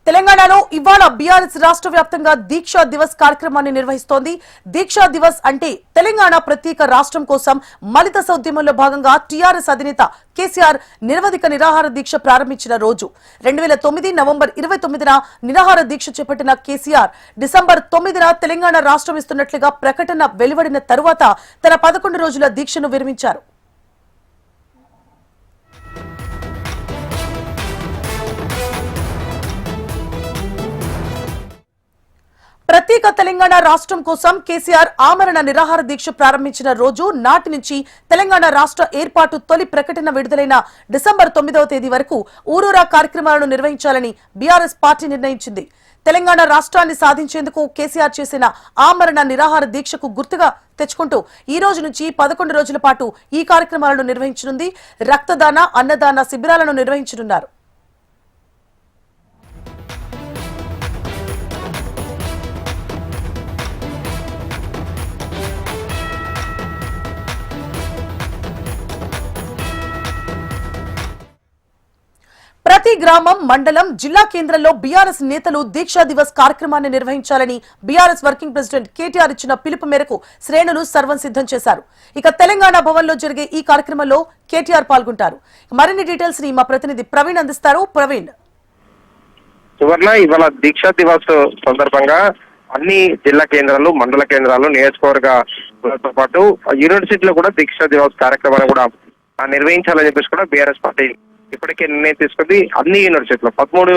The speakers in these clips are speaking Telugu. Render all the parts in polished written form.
తెలంగాణలో ఇవాళ బీఆర్ఎస్ రాష్ట్ర వ్యాప్తంగా దీక్షా దివస్ కార్యక్రమాన్ని నిర్వహిస్తోంది. దీక్షా దివస్ అంటే తెలంగాణ ప్రత్యేక రాష్ట్రం కోసం మలిత ఉద్యమంలో భాగంగా టీఆర్ఎస్ అధినేత కేసీఆర్ నిరవధిక నిరాహార దీక్ష ప్రారంభించిన రోజు. 2009 నవంబర్ 29న నిరాహార దీక్ష చేపట్టిన కేసీఆర్ డిసెంబర్ 9న తెలంగాణ రాష్ట్రం ఇస్తున్నట్లుగా ప్రకటన వెలువడిన తరువాత తన 11 రోజుల దీక్షను విరమించారు. ప్రత్యేక తెలంగాణ రాష్ట్రం కోసం కేసీఆర్ ఆమరణ నిరాహార దీక్ష ప్రారంభించిన రోజు నాటి నుంచి తెలంగాణ రాష్ట్ర ఏర్పాటు తొలి ప్రకటన విడుదలైన డిసెంబర్ 9వ తేదీ వరకు ఊరూరా కార్యక్రమాలను నిర్వహించాలని బీఆర్ఎస్ పార్టీ నిర్ణయించింది. తెలంగాణ రాష్ట్రాన్ని సాధించేందుకు కేసీఆర్ చేసిన ఆమరణ నిరాహార దీక్షకు గుర్తుగా తెచ్చుకుంటూ ఈ రోజు నుంచి 11 రోజుల పాటు ఈ కార్యక్రమాలను నిర్వహించనుంది. రక్తదాన, అన్నదాన శిబిరాలను నిర్వహించనున్నారు. ప్రతి గ్రామం, మండలం, జిల్లా కేంద్రంలో బీఆర్ఎస్ నేతలు దీక్షా దివస్ కార్యక్రమాన్ని నిర్వహించాలని బీఆర్ఎస్ వర్కింగ్ ప్రెసిడెంట్ కేటీఆర్ ఇచ్చిన పిలుపు మేరకు శ్రేణులు సర్వం సిద్ధం చేశారు. ఇక తెలంగాణ భవన్ లో జరిగే ఈ కార్యక్రమంలో కేటీఆర్ పాల్గొంటారు. మరిన్ని డీటెయిల్స్ ని మా ప్రతినిధి ప్రవీణ్ అందిస్తారు. ప్రవీణ్, సువర్ణ, ఇవాళ దీక్షా దివస్ సందర్భంగా అన్ని జిల్లా కేంద్రాలు, మండల కేంద్రాలు, నియోజకవర్గాలతో పాటు యూనివర్సిటీలో కూడా దీక్షా దివస్ కార్యక్రమాన్ని కూడా నిర్వహించాలని చెప్పేసి కూడా బీఆర్ఎస్ పార్టీ ఇప్పటికే నిర్ణయం తీసుకుంది. అన్ని యూనివర్సిటీలో 13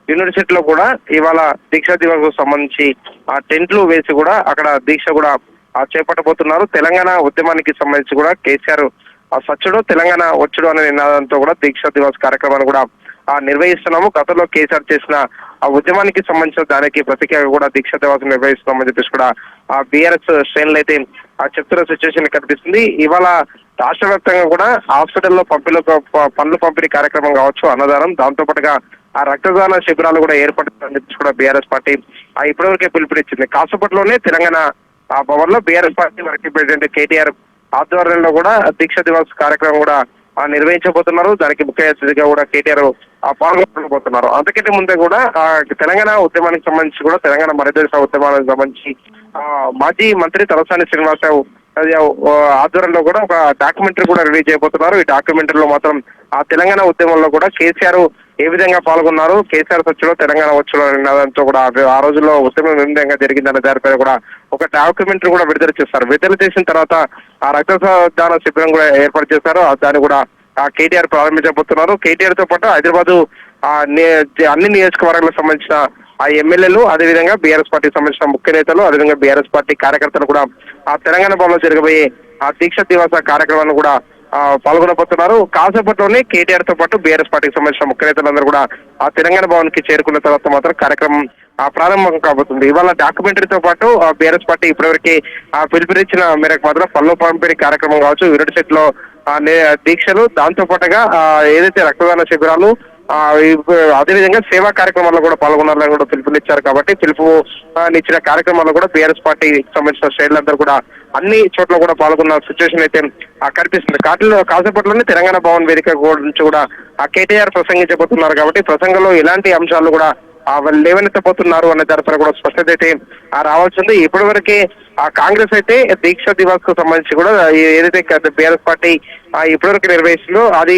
యూనివర్సిటీలో కూడా ఇవాళ దీక్షా దివస్ కు సంబంధించి టెంట్లు వేసి కూడా అక్కడ దీక్ష కూడా చేపట్టబోతున్నారు. తెలంగాణ ఉద్యమానికి సంబంధించి కూడా కేసీఆర్ సచ్చుడు తెలంగాణ వచ్చుడు అనే నినాదంతో కూడా దీక్షా దివస్ కార్యక్రమాన్ని కూడా నిర్వహిస్తున్నాము. గతంలో కేసీఆర్ చేసిన ఆ ఉద్యమానికి సంబంధించిన దానికి ప్రత్యేకంగా కూడా దీక్షా దివస్ నిర్వహిస్తున్నామని చెప్పేసి కూడా బీఆర్ఎస్ శ్రేణులు అయితే చెప్తున్న సిచ్యువేషన్ కనిపిస్తుంది. ఇవాళ రాష్ట్ర వ్యాప్తంగా కూడా హాస్పిటల్లో పనులు పంపిణీ కార్యక్రమం కావచ్చు, అన్నదానం, దాంతో పాటుగా ఆ రక్తదాన శిబిరాలు కూడా ఏర్పడుతుందని చెప్పేసి కూడా బీఆర్ఎస్ పార్టీ ఇప్పటివరకే పిలుపునిచ్చింది. కాసేపట్లోనే తెలంగాణ భవన్ లో BRS party working president KTR ఆధ్వర్యంలో కూడా దీక్షా దివస్ కార్యక్రమం కూడా నిర్వహించబోతున్నారు. దానికి ముఖ్య అతిథిగా కూడా కేటీఆర్ పాల్గొనబోతున్నారు. అంతకంటే ముందే కూడా తెలంగాణ ఉద్యమానికి సంబంధించి కూడా తెలంగాణ మరదేశ ఉద్యమానికి సంబంధించి మాజీ మంత్రి తలసాని శ్రీనివాసరావు ఆధ్వర్యంలో కూడా ఒక డాక్యుమెంటరీ కూడా రిలీజ్ చేయబోతున్నారు. ఈ డాక్యుమెంటరీలో మాత్రం ఆ తెలంగాణ ఉద్యమంలో కూడా కేసీఆర్ ఏ విధంగా పాల్గొన్నారు, కేసీఆర్ వచ్చులో తెలంగాణ వచ్చులో నినాదంతో కూడా ఆ రోజుల్లో ఉద్యమం ఏ విధంగా జరిగిందనే దానిపై కూడా ఒక డాక్యుమెంటరీ కూడా విడుదల చేస్తారు. విడుదల చేసిన తర్వాత ఆ రక్తదాన శిబిరం కూడా ఏర్పాటు చేశారు. దాన్ని కూడా కేటీఆర్ ప్రారంభించబోతున్నారు. కేటీఆర్ తో పాటు హైదరాబాద్ అన్ని నియోజకవర్గాలకు సంబంధించిన ఆ ఎమ్మెల్యేలు, అదేవిధంగా బీఆర్ఎస్ పార్టీకి సంబంధించిన ముఖ్య నేతలు, అదేవిధంగా బీఆర్ఎస్ పార్టీ కార్యకర్తలు కూడా ఆ తెలంగాణ భవన్ లో జరగబోయే ఆ దీక్ష దివస కార్యక్రమాన్ని కూడా పాల్గొనబోతున్నారు. కాసేపట్లోనే కేటీఆర్ తో పాటు బీఆర్ఎస్ పార్టీకి సంబంధించిన ముఖ్య నేతలందరూ కూడా ఆ తెలంగాణ భవన్ కి చేరుకున్న తర్వాత మాత్రం కార్యక్రమం ప్రారంభం కాబోతుంది. ఇవాళ డాక్యుమెంటరీతో పాటు బీఆర్ఎస్ పార్టీ ఇప్పటివరకు పిలుపునిచ్చిన మేరకు మాత్రం పనులు పంపిణీ కార్యక్రమం కావచ్చు, యూనివర్సిటీలో దీక్షలు, దాంతో పాటుగా ఏదైతే రక్తదాన శిబిరాలు, అదేవిధంగా సేవా కార్యక్రమాల్లో కూడా పాల్గొనాలని కూడా పిలుపునిచ్చారు. కాబట్టి పిలుపునిచ్చిన కార్యక్రమాల్లో కూడా బీఆర్ఎస్ పార్టీకి సంబంధించిన శ్రేణులందరూ కూడా అన్ని చోట్ల కూడా పాల్గొన్న సిచ్యువేషన్ అయితే కనిపిస్తుంది. కాసేపట్లోనే తెలంగాణ భవన్ వేదిక నుంచి కూడా కేటీఆర్ ప్రసంగించబోతున్నారు. కాబట్టి ప్రసంగంలో ఎలాంటి అంశాలు కూడా వాళ్ళు లేవనెత్తబోతున్నారు అనే దానిపై కూడా స్పష్టత అయితే రావాల్సింది. ఇప్పటివరకే కాంగ్రెస్ అయితే దీక్షా దివస్ కు సంబంధించి కూడా ఏదైతే బీఆర్ఎస్ పార్టీ ఇప్పటివరకు నిర్వహిస్తుందో అది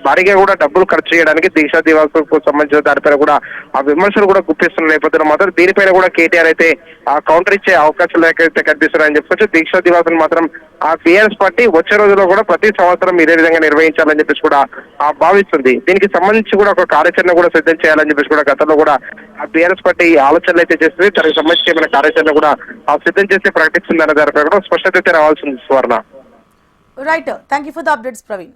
భారీగా కూడా డబ్బులు ఖర్చు చేయడానికి దీక్షా దివస్ కు సంబంధించిన దానిపైన కూడా ఆ విమర్శలు కూడా గుప్పిస్తున్న నేపథ్యంలో మాత్రం దీనిపైన కూడా కేటీఆర్ అయితే కౌంటర్ ఇచ్చే అవకాశాలు అయితే కనిపిస్తున్నాయని చెప్పొచ్చు. దీక్షా దివస్ మాత్రం ఆ బీఆర్ఎస్ పార్టీ వచ్చే రోజుల్లో కూడా ప్రతి సంవత్సరం ఇదే విధంగా నిర్వహించాలని చెప్పేసి కూడా భావిస్తుంది. దీనికి సంబంధించి కూడా ఒక కార్యాచరణ కూడా సిద్ధం చేయాలని చెప్పేసి కూడా గతంలో కూడా ఆ బీఆర్ఎస్ పార్టీ ఆలోచనలు అయితే చేస్తుంది. దానికి సంబంధించి ఏమైనా కార్యాచరణ కూడా సిద్ధం చేసి ప్రకటిస్తుందనే దానిపై కూడా స్పష్టత అయితే రావాల్సింది. Suvarna, right. Thank you for the updates Praveen.